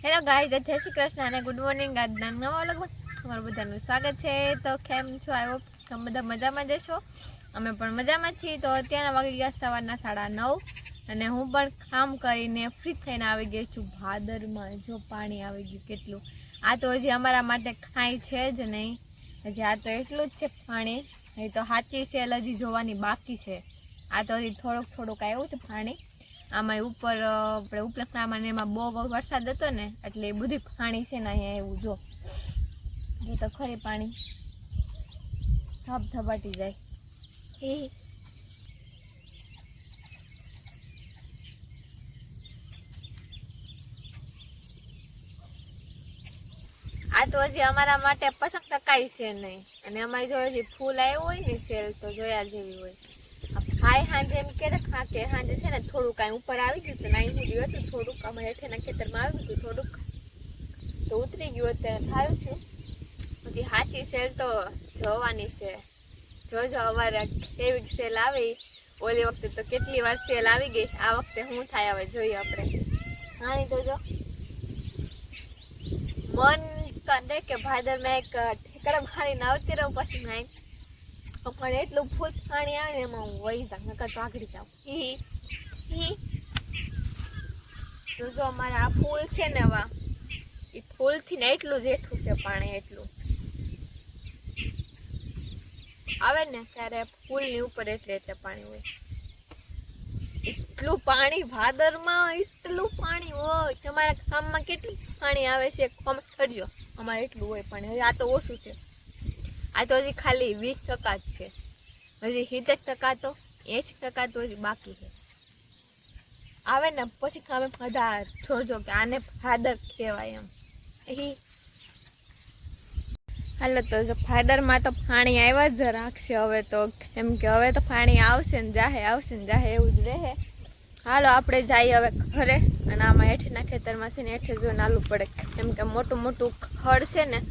Hello guys, જય શ્રી કૃષ્ણ અને good morning. આજના નવા વ્લોગમાં તમારું બધાનું સ્વાગત છે. તો કેમ છો? આવ્યો તમે બધા મજામાં જશો? અમે પણ મજામાં છીએ. તો અત્યારના વાગી ગયા સવારના 9:30 અને હું પણ કામ કરીને ફ્રી થઈને આવી ગઈ છું ભાદરમાં. જો પાણી આવી ગયું કેટલું. આ તો હજી અમારા માટે કાંઈ છે જ નહીં. હજી આ તો એટલું જ છે પાણી. એ તો સાચી સેલ હજી જોવાની બાકી છે. આ તો હજી થોડુંક આવ્યું છે પાણી. આમાં ઉપર આપણે ઉપલખનામાં એમાં બહુ વરસાદ હતો ને એટલે એ બધી પાણી છે ને અહીંયા એવું જો તો ખરી પાણી ધબધબાટી જાય. આ તો હજી અમારા માટે પસંદ ટકાઈ છે નહીં. અને અમારી જો હજી ફૂલ આવ્યું હોય ને સેલ તો જોયા જેવી હોય. હાય હાંજે એમ કે હાંજે છે ને થોડુંક કાંઈ ઉપર આવી ગયું હતું, નાઈ મૂડ્યું હતું થોડુંક. અમારે હેઠેના ખેતરમાં આવી ગયું થોડુંક તો ઉતરી ગયું. અત્યારે થયું છું. હજી સાચી સેલ તો જોવાની છે. જોજો અમારે કેવી સેલ આવી. ઓલી વખતે તો કેટલી વાર સેલ આવી ગઈ. આ વખતે શું થાય હવે જોઈએ આપણે. હાની તો જો મન કરે કે ભાદરમાં એક ઠેકડા મારીને આવતી રહું પછી નાઈ. પણ એટલું ફૂલ પાણી આવે ને એમાં હું વહી જાઉં, નકર તો આગળ જાઉં. તો જો અમારે આ ફૂલ છે ને વા એ ફૂલથી ને એટલું જ હેઠું છે પાણી. એટલું આવે ને ત્યારે ફૂલની ઉપર એટલે પાણી હોય. એટલું પાણી ભાદરમાં, એટલું પાણી હોય. તમારા ગામમાં કેટલું પાણી આવે છે કોમેન્ટ કરજો. અમારે એટલું હોય પાણી. હવે આ તો ઓછું છે. આ તો હજી ખાલી 20% જ છે. હજી 70% તો 80% તો હજી બાકી છે. આવે ને પછી તમે બધા જોજો કે આને ભાદર કહેવાય એમ. હાલો તો જો ભાદરમાં તો પાણી આવ્યા જ રાખશે હવે તો. કેમ કે હવે તો પાણી આવશે ને જાહે એવું જ રહે. હાલો આપણે જઈએ હવે ઘરે. અને આમાં હેઠના ખેતરમાં છે ને હેઠે જો નાલું પડે. કેમ કે મોટું ખડ છે ને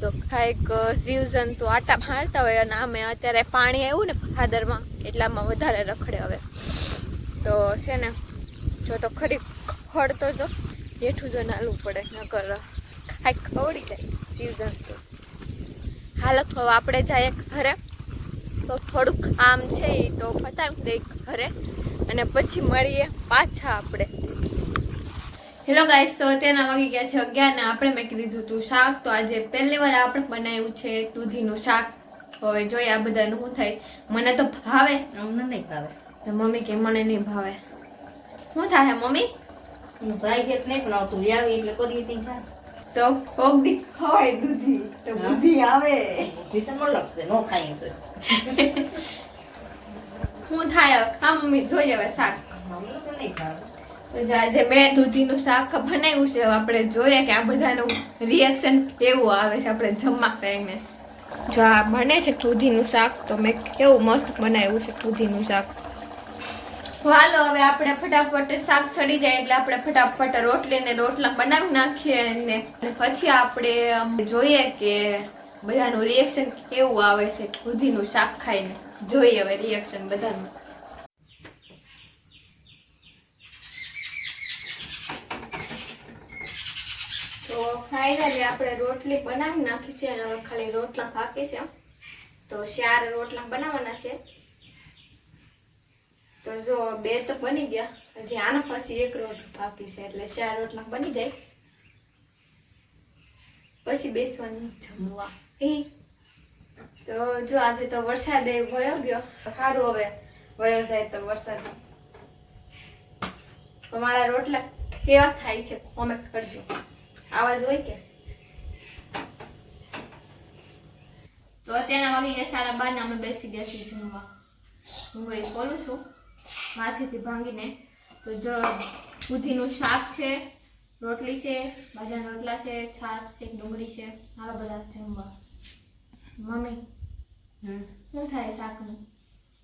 તો કાંઈક જીવજંતુ આટા મારતા હોય. અને આમે અત્યારે પાણી આવ્યું ને ભાદરમાં એટલામાં વધારે રખડે હવે તો છે ને. જો તો ખરી ખડ તો જો હેઠું જો નાલું પડે, નકર કાંઈક ખવડી જાય જીવજંતુ. હાલો તો આપણે જઈએ ઘરે. તો થોડુંક કામ છે એ તો પતાવી દઈ ઘરે અને પછી મળીએ પાછા આપણે. હેલો ગાઈસ, તો અત્યારના વાગી ગયા છે 11 ને આપણે મેં કીધું હતું શાક. તો આજે પહેલી વાર આપણે બનાવ્યું છે દૂધીનું શાક. હવે જોઈએ આ બધાનું શું થાય. મને તો ભાવે, અમને નહીં ભાવે. તો મમ્મી કે મને નહીં ભાવે. શું થાય મમ્મી? ભાઈ કે નહીં પણ આવતું લાવી એટલે કરી દી ખા. તો કોક દી ખવાય દૂધી તો બુદ્ધિ આવે. બુદ્ધિ તો મને લાગશે નો ખાઈ તો શું થાય આ મમ્મી જોઈએ હવે શાક. અમને તો નહીં ભાવે. તો આજે મેં દૂધીનું શાક બનાવ્યું છે. આપણે જોઈએ કે આ બધાનું રિએક્શન કેવું આવે છે આપણે જમવા ટાઈમે. જો આ બને છે દૂધીનું શાક તો મેં કેવું મસ્ત બનાવ્યું છે દૂધીનું શાક. હાલો હવે આપણે ફટાફટ શાક સડી જાય એટલે આપણે ફટાફટ રોટલા બનાવી નાખીએ. અને પછી આપણે જોઈએ કે બધાનું રિએક્શન કેવું આવે છે દૂધીનું શાક ખાઈને. જોઈએ હવે રિએક્શન બધાનું. તો ફાઇનલી આપણે રોટલી બનાવી નાખી છે અને હવે ખાલી રોટલા બાકી છે. તો 4 રોટલા બનાવવાના છે. તો જો 2 તો બની ગયા. હજી આના પછી 1 રોટલો બાકી છે એટલે 4 રોટલા બની જાય પછી બેસવાનું જમવા. તો જો આજે તો વરસાદ વયો ગયો. સારું હવે વયો જાય તો વરસાદ. મારા રોટલા કેવા થાય છે કોમેન્ટ કરજો. આવાજ હોય કે? તો અત્યારના વાગી ગયા 12:30 ને અમે બેસી ગયા છીએ જમવા. હું ઘડી ખોલું છું માથેથી ભાંગીને. તો જો દૂધીનું શાક છે, રોટલી છે, બાજરાના રોટલા છે, છાશ છે, ડુંગળી છે. હાલો બધા જમવા. મમ્મી શું થાય શાકનું?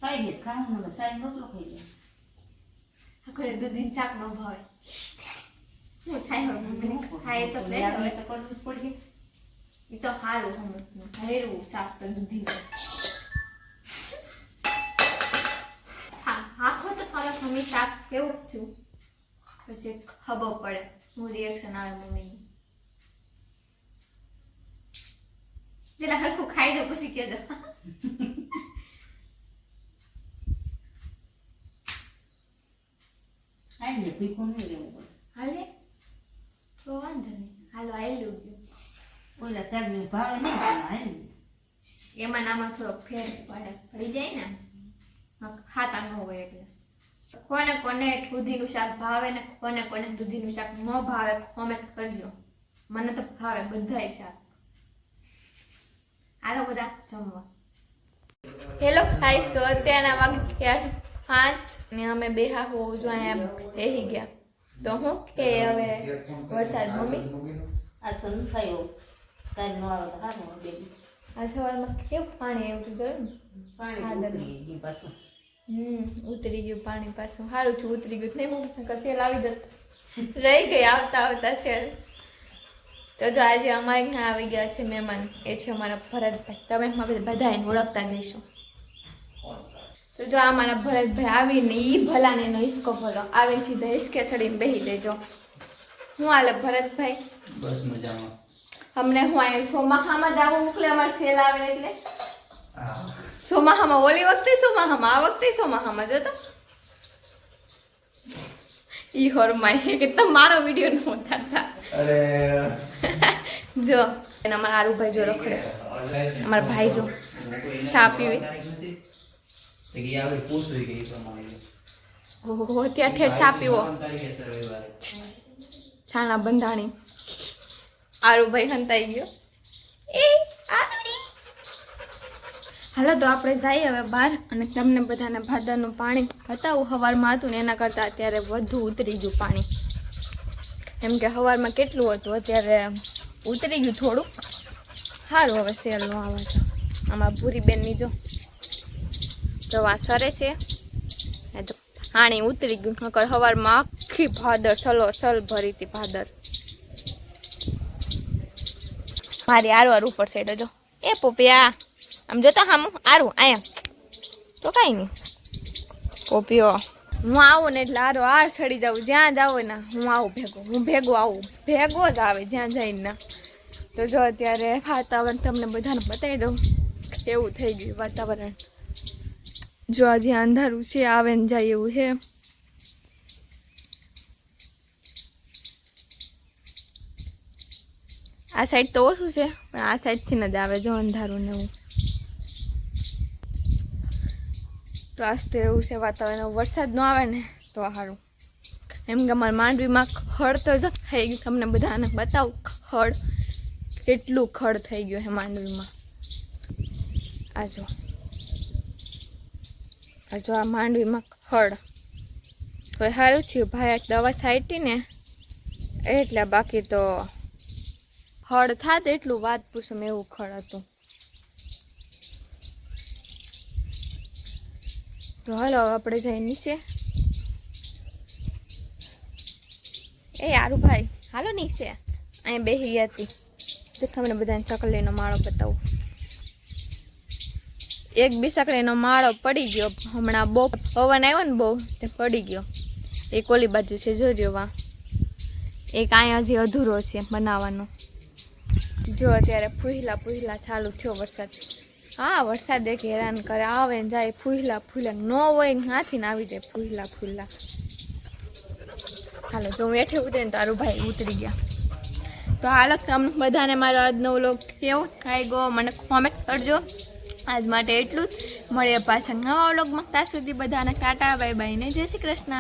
ખાઈ દે ખાવાનું સારી રોટલો ખાઈ લે. આખરે દૂધીનું શાક ન ભાવે. શું થાય હવે મમ્મી ખાય તો લે હવે તો કરવું જ પડે. એ તો સારું હેરવું શાક તો દૂધીનું. આખો તો ખરા મમ્મી શાક કેવું થયું પછી ખબર પડે હું રિએક્શન આવે મમ્મીનું. જરા હરખું ખાઈ દો પછી કહેજો. ખાઈ ને ભીખું નહીં રહેવું પડે. હાલે તો વાંધો નહીં. હાલો આયલું ગયું. ઓલા શાકની ભાવે નહીં પણ હાલ એમાં નામાં થોડો ફેર પડે પડી જાય ને ખાતા ન હોય એટલે. કોને કોને દૂધીનું શાક ભાવે ને કોને કોને દૂધીનું શાક ન ભાવે કોમેન્ટ કરજો. મને તો ભાવે બધાય શાક. હાલો બધા જમવા. હેલો ગાઈસ, તો અત્યારના વાગ્યા છે 5 ને અમે બેહા હોવું જો અહીંયા બેહી ગયા. તો હું કે હવે વરસાદ મમ્મી આ તો ન થયો કાંઈ ન આવે તો હારું બેબી. આ સવારમાં કેવું પાણી આવ્યું તું જોયું ને? પાણી ઉતરી ગયું પાછું. ઉતરી ગયું પાણી પાછું. સારું છે ઉતરી ગયું નહીં હું સેલ આવી જત રહી ગઈ આવતા આવતા સેલ. તો જો આજે અમારે અહીંયા આવી ગયા છે મહેમાન, એ છે અમારા ભરતભાઈ. તમે બધા એને ઓળખતા જઈશું. તો જો અમારા ભરતભાઈ આવીને ઈ ભલાને એનો હિસકો ભલો આવીને સીધા હિસકે ચડીને બેસી દેજો. હું હાલે ભરતભાઈ? બસ મજામાં. અમને હું અહીંયા સોમાહામાં જ આવું મોકલે અમારે સેલ આવે એટલે. સોમાહામાં ઓલી વખતે સોમાહામાં આ વખતે સોમાહામાં જો તો ઈ હોરમાય કે તમારો વિડીયો ન ઉતારતા. અરે જો અને અમારા આરુભાઈ જો રખડે. અમારા ભાઈ જો ચા પીવી. ઓહો ત્યાં ઠેઠ ચા પીવો. છાના બંધાણી. આરુભાઈ હંતાઈ ગયો. એ આરુડી. હાલો તો આપણે જઈએ હવે બહાર અને તમને બધાને ભાદરનું પાણી બતાવું. સવારમાં હતું ને એના કરતાં અત્યારે વધુ ઉતરી ગયું પાણી. એમ કે સવારમાં કેટલું હતું અત્યારે ઉતરી ગયું થોડું. સારું હવે સેલનું આવે છે. આમાં ભૂરી બેનની જો આ સરે છે તો પાણી ઉતરી ગયું. નકર સવારમાં આખી ભાદર સલ ભરી હતી ભાદર. મારી આરું ઉપર સાઈડ જો એ પોપિયા આમ જોતા હામું આરું અહીંયા તો કાંઈ નહીં. પોપિયો હું આવું ને એટલે આરો આર ચડી જાઉં. જ્યાં જાવ ને હું આવું હું ભેગો આવું ભેગો જ આવે જ્યાં જઈને ના. તો જો અત્યારે વાતાવરણ તમને બધાને બતાવી દઉં એવું થઈ ગયું વાતાવરણ. જો આજે અંધારું છે આવે ને જાય એવું છે. આ સાઈડ તો ઓછું છે પણ આ સાઈડથી જ આવે જો અંધારું ને એવું. તો આજ તો એવું છે વાતાવરણ. વરસાદ ન આવે ને તો સારું. એમ કે અમારા માંડવીમાં ખડ તો જો થઈ ગયું. તમને બધાને બતાવું ખડ કેટલું ખડ થઈ ગયું છે માંડવીમાં. આ આ માંડવીમાં ખડ હવે સારું થયું ભાઈ દવા છાંટી ને એટલે. બાકી તો ખડ થાત એટલું વાત પૂછું એવું ખડ હતું. તો હાલો આપણે જઈ નીચે. એ આરું ભાઈ હાલો નીચે. અહીંયા બેસી ગયા હતી જો તમને બધાને ચકલીનો માળો બતાવું. એક બિસકડીનો માળો પડી ગયો હમણાં. બહુ પવન આવ્યો ને બહુ તે પડી ગયો. એક ઓલી બાજુ છે જોજો વા. એક અહીંયા હજી અધૂરો છે બનાવવાનો. જો અત્યારે ફૂહલા ચાલુ થયો વરસાદ. હા વરસાદ એક હેરાન કરે આવે ને જાય. ફૂહલા ન હોય નાથી ને આવી જાય ફૂહલા. હાલો જો હું એઠે ઉતરી ને તારું ભાઈ ઉતરી ગયા. તો હાલ તમને બધાને મારો આજનો વ્લોગ કેવું ખાઈ ગયો મને કોમેન્ટ કરજો. આજ માટે એટલું જ. મળીએ પાછા નવા વ્લોગમાં. ત્યાં સુધી બધાને ટાટા બાય બાય ને જય શ્રી કૃષ્ણ.